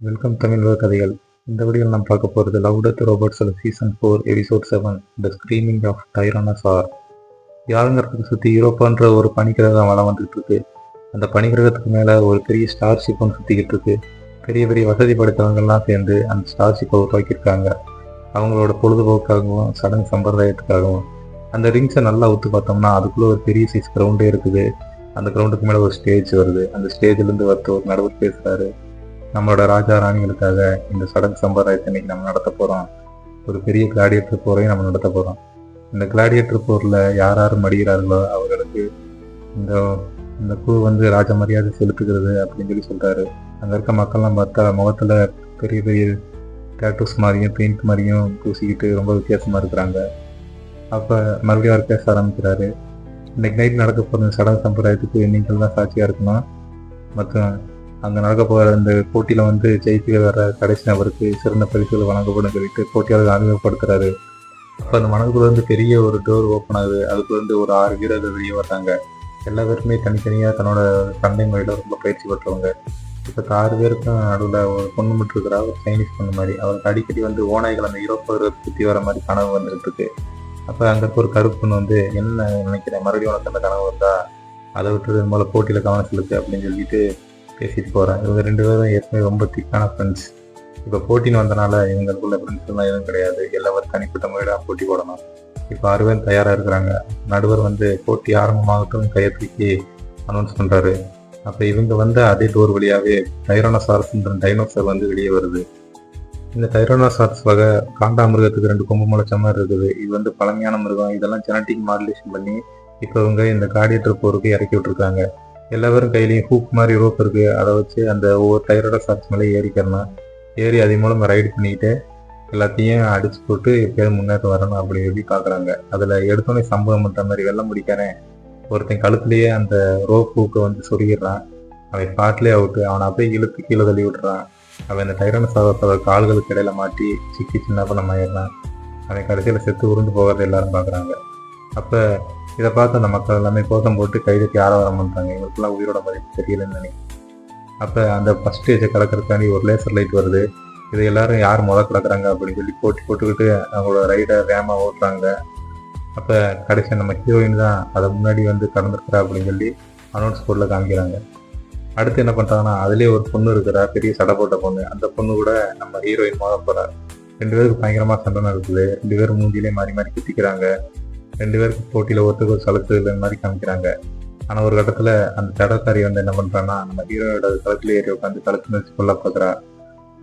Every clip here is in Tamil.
வெல்கம் தமிழ் கதைகள். இந்த வீடியோவில் நாம் பார்க்க போகிறது லவ் டெத் ரோபோட்ஸில் season 4 episode 7 the screaming of tyrannosaur. யாருங்கிறதுக்கு சுற்றி யூரோப்பான்ற ஒரு பனிக்கிரகம் வளம் வந்துட்டு இருக்கு. அந்த பனிக்கிரகத்துக்கு மேலே ஒரு பெரிய ஸ்டார்ஷிப் ஒன்று சுற்றிக்கிட்டு இருக்கு. பெரிய பெரிய வசதி படைத்தவங்கள்லாம் சேர்ந்து அந்த ஸ்டார்ஷிப்பை உருவாக்கியிருக்காங்க. அவங்களோட பொழுதுபோக்காகவும் சடங்கு சம்பிரதாயத்துக்காகவும். அந்த ரிங்ஸை நல்லா ஊற்று பார்த்தோம்னா அதுக்குள்ளே ஒரு பெரிய சைஸ் கிரவுண்டே இருக்குது. அந்த கிரவுண்டுக்கு மேலே ஒரு ஸ்டேஜ் வருது. அந்த ஸ்டேஜ்லேருந்து ஒரு நடுவர் பேசுகிறாரு. நம்மளோட ராஜா ராணிகளுக்காக இந்த சடங்கு சம்பிரதாயத்தை இன்னைக்கு நம்ம நடத்த போகிறோம். ஒரு பெரிய கிளாடியேட்டர் போரையும் நம்ம நடத்த போகிறோம். இந்த கிளாடியேட்டர் போரில் யார் யார் மடிகிறார்களோ அவர்களுக்கு இந்த இந்த குழு ராஜ மரியாதை செலுத்துகிறது அப்படின்னு சொல்கிறாரு. அங்கே இருக்க மக்கள்லாம் பார்த்தா முகத்தில் பெரிய பெரிய டேட்டூஸ் மாதிரியும் பெயிண்ட் மாதிரியும் பூசிக்கிட்டு ரொம்ப வித்தியாசமாக இருக்கிறாங்க. அப்போ மறுபடியும் அவர் பேச ஆரம்பிக்கிறாரு. இன்னைக்கு நைட் நடக்க போகிற சடங்கு சம்பிரதாயத்துக்கு நீங்கள் தான் சாட்சியாக இருக்கணும். மற்றும் அங்கே நடக்க போகிற இந்த போட்டியில் ஜெயிச்சு வர கடைசி நபருக்கு சிறந்த பரிசுகள் வழங்கப்படும் சொல்லிட்டு போட்டியாளர்கள் அறிமுகப்படுத்துறாரு. அப்போ அந்த மனதுக்குள்ள பெரிய ஒரு டோர் ஓப்பன் ஆகுது. அதுக்குள்ள ஒரு 6 வீரர்கள் வெளியே வர்றாங்க. எல்லா பேருமே தனித்தனியாக தன்னோட சண்டை முறையில் ரொம்ப பயிற்சி பெற்றவங்க. இப்போ 6 பேருக்கும் நடுவில் ஒரு பொண்ணு மட்டும் இருக்கிறா, ஒரு சைனீஸ் பொண்ணு மாதிரி. அவருக்கு அடிக்கடி ஓநாய்கள் அந்த யூரோப்பை சுற்றி வர மாதிரி கனவு வந்துட்டு இருக்கு. அப்போ அங்கே இருக்க ஒரு கருப்பு பொண்ணு என்ன நினைக்கிறேன், மறுபடியும் உனக்கு அந்த கனவு வந்தா அதை விட்டு மேலே போட்டியில் கவனம் செலுத்து அப்படின்னு சொல்லிட்டு பேசிட்டு போகிறேன். இவங்க 2 பேரும் ஏற்கனவே ரொம்ப திக்கான ஃப்ரெண்ட்ஸ். இப்போ போட்டின்னு வந்தனால இவங்களுக்குள்ள ஃப்ரெண்ட்ஸ்லாம் எதுவும் கிடையாது. எல்லாரும் தனிப்பட்ட முறையில் போட்டி போடணும். இப்போ 6 பேரும் தயாராக இருக்கிறாங்க. நடுவர் போட்டி ஆரம்பமாகட்டும் கையை தூக்கி அனௌன்ஸ் பண்ணுறாரு. அப்போ இவங்க அதே டோர் வழியாகவே டைரானோசாரஸ்ன்ற டைனோசர் வெளியே வருது. இந்த டைரானோசாரஸ் வகை காண்டாமிருகத்துக்கு 2 கொம்பு முளைச்ச மாதிரி இருக்குது. இது பழமையான மிருகம். இதெல்லாம் ஜெனட்டிக் மாடுலேஷன் பண்ணி இப்போ இவங்க இந்த கிளாடியேட்டர் போருக்கு இறக்கி விட்டுருக்காங்க. எல்லா பேரும் கையிலையும் ஹூக் மாதிரி ரோப் இருக்குது. அதை வச்சு அந்த ஒவ்வொரு டைரானோசாரஸ் மேலே ஏறிக்கிறணும். ஏறி அதே மூலம் ரைடு பண்ணிக்கிட்டு எல்லாத்தையும் அடிச்சு போட்டு எப்பயாவது முன்னேற்ற வரணும் அப்படி எப்படி பார்க்குறாங்க. அதில் எடுத்தோடனே சம்பவம் பண்ணுற மாதிரி வெள்ள முடிக்கிறேன் ஒருத்தன் கழுத்துலேயே அந்த ரோப் ஹூக்கை சொருகிடுறான். அவன் பாட்டிலே அவுட்டு. அவனை அப்படியே இழுத்து கீழே தள்ளி விட்டுறான். அவன் இந்த டைரானோசாரஸோட கால்களுக்கு இடையில மாட்டி சிக்கி சின்ன பண்ண ஆயிடுறான். அவன் கடைசியில் செத்து உருண்டு போகிறத எல்லாரும் பார்க்குறாங்க. அப்போ இதை பார்த்து அந்த மக்கள் எல்லாமே கோஷம் போட்டு கைதுக்கு ஆரவாரம் பண்ணுறாங்க. இவங்களுக்குலாம் உயிரோட மதிப்பு தெரியலன்னு நினைக்கிறேன். அப்போ அந்த ஃபஸ்ட் ஸ்டேஜை கலக்கிறதுக்காண்டி ஒரு லேசர் லைட் வருது. இதை எல்லாரும் யார் கலக்கிறாங்க அப்படின்னு சொல்லி போட்டி போட்டுக்கிட்டு அவங்களோட ரைடை வேகமாக ஓட்டுறாங்க. அப்போ கடைசியாக நம்ம ஹீரோயின் தான் அதை முன்னாடி கடந்துருக்கிறா அப்படின்னு சொல்லி அனௌன்ஸ் போர்டில் காமிக்கிறாங்க. அடுத்து என்ன பண்ணுறாங்கன்னா அதுலேயே ஒரு பொண்ணு இருக்கிறா, பெரிய சடை போட்ட பொண்ணு. அந்த பொண்ணு கூட நம்ம ஹீரோயின் மோத போகிறா. 2 பேருக்கு பயங்கரமாக சண்டை நடக்குது. 2 பேரும் மூஞ்சிலே மாறி மாறி குத்திக்கிறாங்க. 2 பேருக்கு போட்டியில் ஒருத்தருக்கு ஒரு சலுத்து இல்லை மாதிரி காமிக்கிறாங்க. ஆனால் ஒரு கட்டத்தில் அந்த தடக்காரி என்ன பண்ணுறான்னா நம்ம ஹீரோனோட கழுத்தில் ஏறி உட்காந்து கழுத்து நிறுத்தி கொள்ள பார்க்குறா.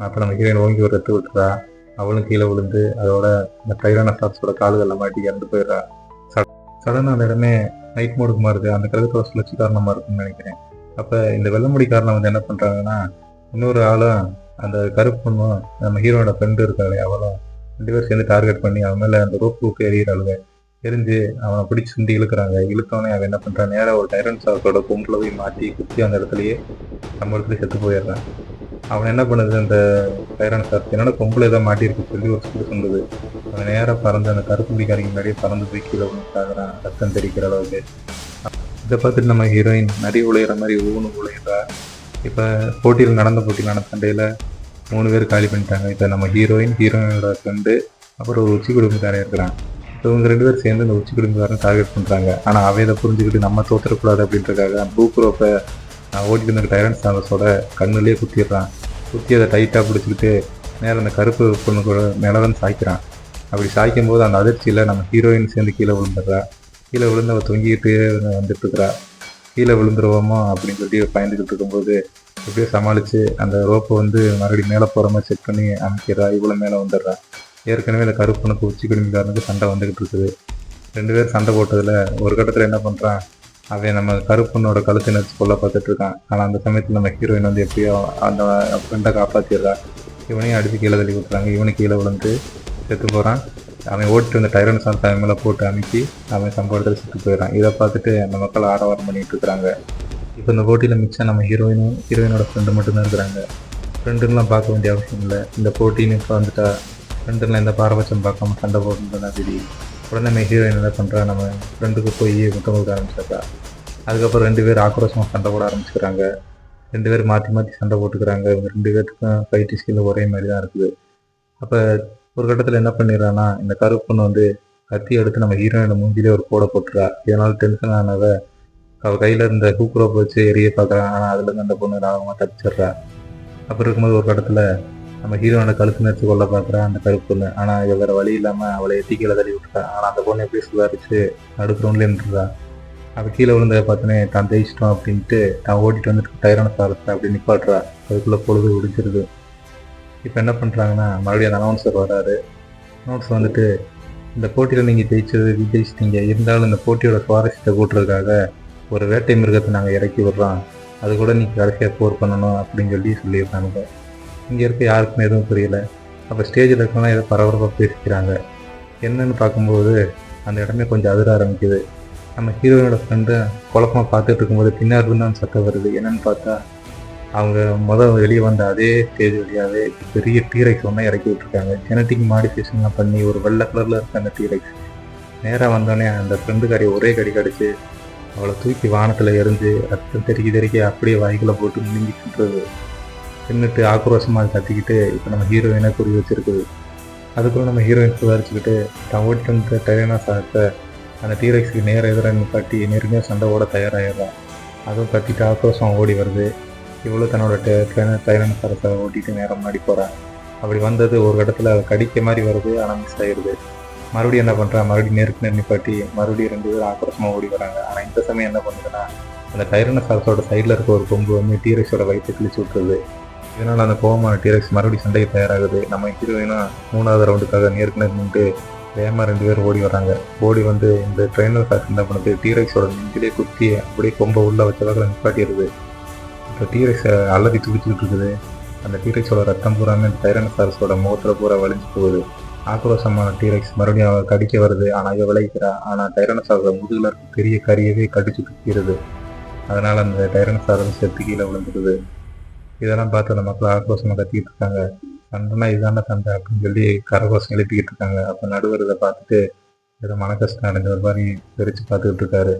அப்போ நம்ம ஹீரோயின் ஓங்கி ஒரு ரத்து விட்டுறா. அவளும் கீழே விழுந்து அதோட இந்த டைரானோசாரஸோட கால்களில் மாட்டி இறந்து போயிடுறா. சடனாக அந்த இடமே நைட் மோடுக்கு மாறுது. அந்த கிரகத்தோட சுழற்சி காரணமாக இருக்குன்னு நினைக்கிறேன். அப்போ இந்த வெள்ளமுடி காரணம் என்ன பண்ணுறாங்கன்னா இன்னொரு ஆளும் அந்த கருப்பு பொண்ணும் நம்ம ஹீரோனோட ஃப்ரெண்டு இருக்காளே அவளும் 2 பேரும் சேர்ந்து டார்கெட் பண்ணி அவன் மேலே அந்த ரோப்புக்கு எறிகிறாளுங்க. எரிஞ்சு அவனை பிடிச்சி சுண்டி இழுக்கிறாங்க. இழுத்தவனே அவன் என்ன பண்ணுறான், நேராக ஒரு டைரானோசாரஸோட கொம்பில் போய் மாட்டி குத்தி அந்த இடத்துலையே நம்ம இடத்துல செத்து போயிடுறான். அவன் என்ன பண்ணுது, அந்த டைரானோசாரஸ் என்னோட கொம்பில் ஏதோ மாட்டியிருக்கு சொல்லி ஒரு சுடு சொல்லுது. அவன் நேராக பறந்து அந்த கருப்பு பிடிக்காரிக்கு முன்னாடியே பறந்து போய் கீழே விழுந்துட்டாகிறான், ரத்தம் தெரிக்கிற அளவுக்கு. இதை பார்த்துட்டு நம்ம ஹீரோயின் நிறைய உழையிற மாதிரி ஒவ்வொன்றும் உழையிறா. இப்போ நடந்த போட்டியிலான சண்டையில் 3 பேர் காலி பண்ணிட்டாங்க. இப்போ நம்ம ஹீரோயினோட ஃப்ரெண்டு அப்புறம் ஒரு உச்சி குடும்பக்காரன் இருக்கிறான். இவங்க 2 பேர் சேர்ந்து இந்த உச்சி குடும்பக்காரன் டார்கெட் பண்ணுறாங்க. ஆனால் அவை இதை புரிஞ்சுக்கிட்டு நம்ம தோற்றக்கூடாது அப்படின்றக்காக ப்ளூக் ரோப்பை ஓட்டிட்டு இருந்த டைரானோசாரஸோட கண்ணுலேயே குத்திடுறான். குத்தி அதை டைட்டாக பிடிச்சிக்கிட்டு நேரம் அந்த கருப்பு பொண்ணு கூட மேலே சாய்க்கிறான். அப்படி சாய்க்கும் போது அந்த அதிர்ச்சியில் நம்ம ஹீரோயின் சேர்ந்து கீழே விழுந்துடுறா. கீழே விழுந்து அவள் தொங்கிக்கிட்டு வந்துட்டுருக்குறா. கீழே விழுந்துருவோமோ அப்படின்னு சொல்லி பயந்துக்கிட்டு இருக்கும்போது எப்படியோ சமாளித்து அந்த ரோப்பை மறுபடியும் மேலே போகிற மாதிரி செக் பண்ணி அமைக்கிறா. இவ்வளோ மேலே வந்துடுறா. ஏற்கனவே இந்த கருப்பனுக்கு உச்சி குடும்பிக்காரனுக்கு சண்டை வந்துக்கிட்டு இருக்குது. 2 பேர் சண்டை போட்டதில் ஒரு கட்டத்தில் என்ன பண்ணுறான், அவன் நம்ம கருப்பனோட கழுத்தை நிறுத்தி கொள்ள பார்த்துட்டு இருக்கான். ஆனால் அந்த சமயத்தில் நம்ம ஹீரோயின் எப்படியோ அந்த ஃப்ரெண்டை காப்பாற்றிடுறா. இவனையும் அடித்து கீழே தள்ளி விட்டுறாங்க. இவனுக்கு கீழே விழுந்து செத்து போகிறான். அவன் ஓட்டு அந்த டைரானோசாரஸ் அவன் மேலே போட்டு அமைக்கி அவன் சம்பவத்தில் செத்து போயிடறான். இதை பார்த்துட்டு அந்த மக்கள் ஆரவாரம் பண்ணிகிட்டு இருக்கிறாங்க. இப்போ இந்த போட்டியில் மிச்சம் நம்ம ஹீரோயினோட ஃப்ரெண்டு மட்டும்தான் இருக்கிறாங்க. ஃப்ரெண்டுலாம் பார்க்க வேண்டிய அவசியம் இல்லை. இந்த போட்டின்னு இப்போ வந்துட்டா ஃப்ரெண்டுலாம் எந்த பாரபட்சம் பார்க்காம சண்டை போட்டுருந்தா சரி. உடனே நம்ம ஹீரோயின் என்ன பண்ணுறா, நம்ம ஃப்ரெண்டுக்கு போய் முத்தம் கொடுக்க ஆரம்பிச்சிருக்கா. அதுக்கப்புறம் 2 பேர் ஆக்ரோஷமாக சண்டை போட ஆரம்பிச்சுக்கிறாங்க. 2 பேரும் மாற்றி மாற்றி சண்டை போட்டுக்கிறாங்க. இவங்க 2 பேர்த்துக்கும் ஃபைட் ஸ்கில் ஒரே மாதிரி தான் இருக்குது. அப்போ ஒரு கட்டத்தில் என்ன பண்ணிடுறான்னா, இந்த கருப்பு பொண்ணு வந்து கத்தி எடுத்து நம்ம ஹீரோயினோட மூஞ்சிலே ஒரு போட போட்டுறா. இதனால் டென்ஷன் ஆனவ அவள் கையில் இருந்த ஹூக் ரோப் வச்சு எரிய பார்க்குறான். ஆனால் அதுலேருந்து அந்த பொண்ணு லாபமாக தப்பிச்சிடுறா. அப்படி இருக்கும்போது ஒரு கட்டத்தில் நம்ம ஹீரோயினோட கழுத்து நெரிச்சு கொள்ள பார்க்குறா அந்த கருப்பு பொண்ணு. ஆனால் இவ வேறு வழி இல்லாமல் அவளை எத்தி கீழே தள்ளி விட்டுறா. ஆனால் அந்த பொண்ணு எப்படி சுதாரிச்சு நடுக்கிறோன்லேயே நின்றுறா. அவள் கீழே விழுந்ததை பார்த்துனே தான் ஜெயிச்சிட்டோம் அப்படின்ட்டு தான் ஓடிட்டு வந்துட்டு டைரானோசாரஸை அப்படி நிப்பாட்டுறா. அதுக்குள்ளே பொழுது ஒடிச்சிருது. இப்போ என்ன பண்ணுறாங்கன்னா, மறுபடியும் அந்த அனௌன்சர் வராரு. அனௌன்சர் வந்துட்டு, இந்த போட்டியில் நீங்கள் ஜெயிச்சிட்டீங்க, இருந்தாலும் இந்த போட்டியோட சுவாரஸ்யத்தை கூட்டுறதுக்காக ஒரு வேட்டை மிருகத்தை நாங்கள் இறக்கி விடுறோம், அது கூட நீங்கள் கடைசியாக போர் பண்ணணும் அப்படின்னு சொல்லியிருக்காங்க. இங்கே இருக்க யாருக்குமே எதுவும் புரியல. அப்போ ஸ்டேஜில் இருக்கலாம் ஏதோ பரபரப்பாக பேசிக்கிறாங்க. என்னன்னு பார்க்கும்போது அந்த இடமே கொஞ்சம் அதிர ஆரம்பிக்குது. நம்ம ஹீரோயினோட ஃப்ரெண்டு குழப்பமாக பார்த்துட்டு இருக்கும்போது பின்னாடி இருந்து அந்த சத்தம் வருது. என்னன்னு பார்த்தா, அவங்க வெளியே வந்த அதே ஸ்டேஜ் வழியாகவே பெரிய டீரெக்ஸ் ஒன்றா இறக்கி விட்டுருக்காங்க. ஜெனட்டிக் மாடிஃபிகேஷன்லாம் பண்ணி ஒரு வெள்ளை கலரில் இருக்க அந்த டீரெக்ஸ் நேராக வந்தோடனே அந்த ஃப்ரெண்டுக்காரி ஒரே கடி கடிச்சு அவளை தூக்கி வானத்தில் எரிஞ்சு ரத்தம் தெறிக்கி அப்படியே வாய்க்குள்ளே போட்டு முழுங்கிட்டுருது. நின்றுட்டு ஆக்ரோஷமாக கத்திக்கிட்டு இப்போ நம்ம ஹீரோயினை குறி வச்சுருக்குது. அதுக்குள்ளே நம்ம ஹீரோயின் சுதாரிச்சுக்கிட்டு தான் ஓட்டிட்டு வந்து டைரானோசாரஸை அந்த டீரெக்ஸுக்கு நேராக எதிராக நிப்பாட்டி நெருங்கியாக சண்டை ஓட தயாராகிடுறான். அதுவும் கத்திட்டு ஆக்ரோஷம் ஓடி வருது. இவ்வளோ தன்னோட டைரானோசாரஸை ஓட்டிட்டு நேரம் முன்னாடி போகிறான். அப்படி வந்தது ஒரு இடத்துல கடிக்க மாதிரி வருது, ஆனால் மிஸ் ஆகிடுது. மறுபடியும் என்ன பண்ணுறான், மறுபடியும் நேருக்கு நிப்பாட்டி மறுபடியும் 2 பேரும் ஆக்ரோஷமாக ஓடி வராங்க. ஆனால் இந்த சமயம் என்ன பண்ணுதுன்னா, அந்த டைரானோசாரஸோட சைடில் இருக்க ஒரு கொம்பு வந்து டீரெக்ஸோட வயிற்றை கிழிச்சு விட்டுருது. இதனால் அந்த கோவமான டீரெக்ஸ் மறுபடியும் சண்டைக்கு தயாராகுது. நம்ம ஹீரோயினும் 3வது ரவுண்டுக்காக நேருக்கு நின்று வேகமாக 2 பேரும் ஓடி வராங்க. ஓடி வந்து இந்த டைரானோசாரஸ் என்ன பண்ணுது, டீரெக்ஸோட நெஞ்சிலே குத்தி அப்படியே கொம்பை உள்ளே வச்சதாக நிப்பாட்டிடுது. இப்போ டீரெக்ஸை அலறி துடிச்சுக்கிட்டு இருக்குது. அந்த டீரெக்ஸோட ரத்தம் பூராமே இந்த டைரானோசாரஸோட முகத்தில் பூரா வலிஞ்சு போகுது. ஆக்ரோஷமான டீரெக்ஸ் மறுபடியும் அவள் கடிக்க வருது. ஆனால் இவ விளைக்கிறா. ஆனால் டைரானோசாரஸோட முதுகில் இருக்க பெரிய கறியவே கடிச்சு துப்பிடுது. அதனால் அந்த டைரானோசாரஸ் செத்து கீழே விழுந்துடுது. இதெல்லாம் பார்த்து அந்த மக்கள் ஆக்ரோஷமாக கத்திக்கிட்டு இருக்காங்க. சண்டைனா இதான சண்டை அப்படின்னு சொல்லி கரகோஷம் எழுப்பிக்கிட்டு இருக்காங்க. அப்போ நடுவர் இதை பார்த்துட்டு ஏதோ மன கஷ்டம் அடைஞ்ச ஒரு மாதிரி பிரித்து பார்த்துக்கிட்டு இருக்காரு.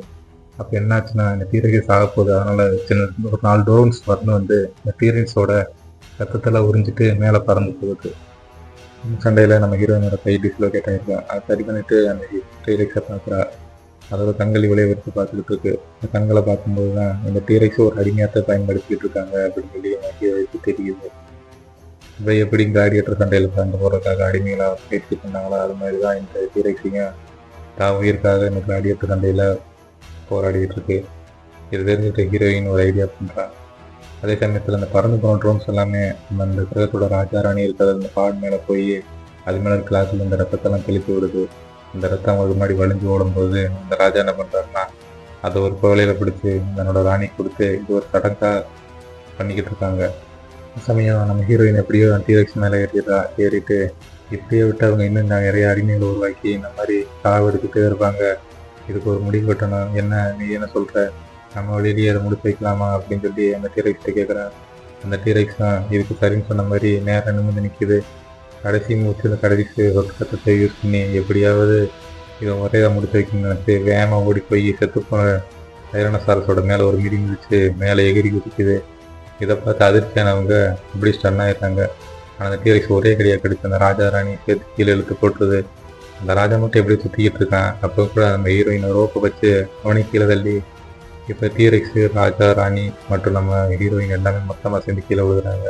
அப்போ என்னாச்சுன்னா, இந்த டீரெக்ஸ் ஆக போகுது. அதனால் சின்ன ஒரு 4 ட்ரோன்ஸ் வந்து இந்த டீரெக்ஸோட ரத்தத்தெல்லாம் உறிஞ்சிட்டு மேலே பறந்து போகுது. சண்டையில் நம்ம ஹீரோயினோட கை டிஸ்லோகேட் ஆகிருக்கா. அதை சரி பண்ணிவிட்டு அந்த டீரெக்ஸை பார்க்குறா. அதோட கண்கள் இவளே வச்சு பார்த்துக்கிட்டு இருக்கு. இந்த கண்களை பார்க்கும்போது தான் இந்த டீரெக்ஸை ஒரு அடிமையாகத்தை பயன்படுத்திக்கிட்டு இருக்காங்க அப்படின்னு சொல்லி ஹீரோவுக்கு தெரியுது. இப்போ எப்படி கிளாடியேட்டர் சண்டையில் கலந்து போகிறதுக்காக அடிமைகளாக பயிற்சி பண்ணாங்களோ அது மாதிரி தான் இந்த டீரெக்ஸையும் தான் உயிருக்காக இந்த கிளாடியேட்டர் சண்டையில் போராடிக்கிட்டு இருக்கு. இது தெரிஞ்சுட்டு ஹீரோயின் ஒரு ஐடியா பண்ணுறான். அதே சமயத்தில் இந்த பறந்து போன ட்ரோன்ஸ் எல்லாமே நம்ம இந்த கிரகத்தோட ராஜா ராணி இருக்கிறது அந்த பாடு மேலே போய் அது மேலே கிளாஸில் இந்த ரத்தத்தெல்லாம் தெளித்து விடுது. இந்த ரத்தம் அவங்களுக்கு முன்னாடி வலிஞ்சு ஓடும்போது இந்த ராஜா என்ன பண்ணுறாருன்னா, அதை ஒரு கோவிலையில் பிடிச்சி தன்னோட ராணி கொடுத்து இது ஒரு சடங்காக பண்ணிக்கிட்டு இருக்காங்க. சமயம் நம்ம ஹீரோயின் எப்படியோ டீரெக்ஸ் மேலே ஏறிட்டு இப்படியே விட்டு அவங்க இன்னும் நிறைய அடிமைகளை உருவாக்கி இந்த மாதிரி சாவு எடுத்துகிட்டே இருப்பாங்க. இதுக்கு ஒரு முடிவு கட்டணும். நீ என்ன சொல்கிற, நம்ம வழியிலேயே அதை முடிச்சு வைக்கலாமா அப்படின்னு சொல்லி அந்த டீரெக்ஸ்ட்டை கேட்குறேன். அந்த டீரெக்ஸ் தான் இதுக்கு சரின்னு சொன்ன மாதிரி நேரம் நிமிர்ந்து நிற்கிது. கடைசி மூச்சில் கடைசி ரத்தத்தை யூஸ் பண்ணி எப்படியாவது இதை ஒரே முடிச்சு வைக்கணும்னு நினச்சி வேகமாக ஓடி போய் செத்துப்போன டைரானோசாரஸோட மேலே ஒரு மிதி மிதிச்சு மேலே எகிரி குதிக்குது. இதை பார்த்து அதிர்ச்சியானவங்க இப்படி ஸ்டன் ஆகிடுறாங்க. ஆனால் அந்த டீரெக்ஸ் ஒரே கடியாக கடிச்சு அந்த ராஜா ராணி சேர்த்து கீழே இழுத்து போட்டுருது. அந்த ராஜா மட்டும் எப்படி சுற்றிக்கிட்டு இருக்கான். அப்போ கூட அந்த ஹீரோயினை ரோப்பை வச்சு அவனை கீழே தள்ளி இப்போ டீரெக்ஸு ராஜா ராணி மற்றும் நம்ம ஹீரோயின் எல்லாமே மொத்தமாக சேர்ந்து கீழே விழுகிறாங்க.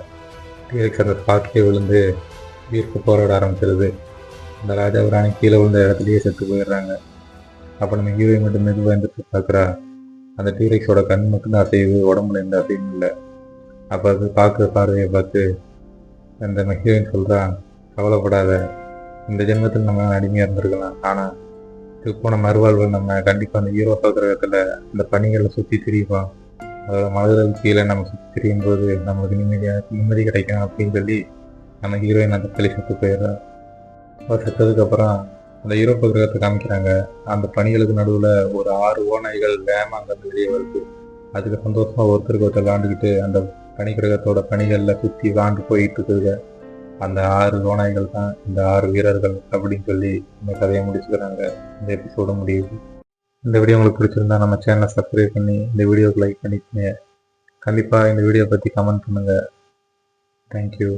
டீரெக்ஸ் அந்த ஸ்பாட்லேயே விழுந்து வீர்க்கு போராட ஆரம்பிச்சிருது. அந்த ராஜா ராணி கீழே விழுந்த இடத்துலையே செத்து போயிடுறாங்க. அப்போ நம்ம ஹீரோயின் மட்டும் மெதுவாக இருந்துட்டு பார்க்குறா. அந்த டீரெக்ஸோட கண் மட்டும் தான் அசைவு, உடம்புல எந்த அசைவும் இல்லை. அப்போ அது பார்க்குற பார்வையை பார்த்து அந்த ஹீரோயின் சொல்கிறான், கவலைப்படாத, இந்த ஜென்மத்தில் நம்ம அடிமையாக இருந்திருக்கலாம், ஆனால் இதுக்கு போன மறுவாழ்வு நம்ம கண்டிப்பாக அந்த யூரோப்பா கிரகத்தில் இந்த பனிகளில் சுற்றி திரிவோம். அதோட மலர்கள் கீழே நம்ம சுற்றி திரியும் போது நம்மளுக்கு நிம்மதி கிடைக்கும் அப்படின்னு சொல்லி நம்ம ஹீரோயின் அந்த பள்ளி செத்து போயிடுறோம். அவர் செத்ததுக்கப்புறம் அந்த யூரோப்பா கிரகத்தை காமிக்கிறாங்க. அந்த பனிகளுக்கு நடுவில் ஒரு 6 ஓநாய்கள் வேகமாக அங்கேருந்து வெளியே வருது. அதுக்கு சந்தோஷமாக ஒருத்தருக்கு ஒருத்தர் விளாண்டுக்கிட்டு அந்த பனி கிரகத்தோட பனிகளில் சுற்றி விளாண்டு போயிட்டு இருக்குதுங்க. அந்த 6 ஓநாய்கள் தான் இந்த 6 வீரர்கள் அப்படின்னு சொல்லி இந்த கதையை முடிச்சுக்கிறாங்க. இந்த எபிசோட முடியுது. இந்த வீடியோ உங்களுக்கு பிடிச்சிருந்தா நம்ம சேனலை சப்ஸ்கிரைப் பண்ணி இந்த வீடியோக்கு லைக் பண்ணிக்கோங்க. கண்டிப்பாக இந்த வீடியோ பற்றி கமெண்ட் பண்ணுங்கள். தேங்க்யூ.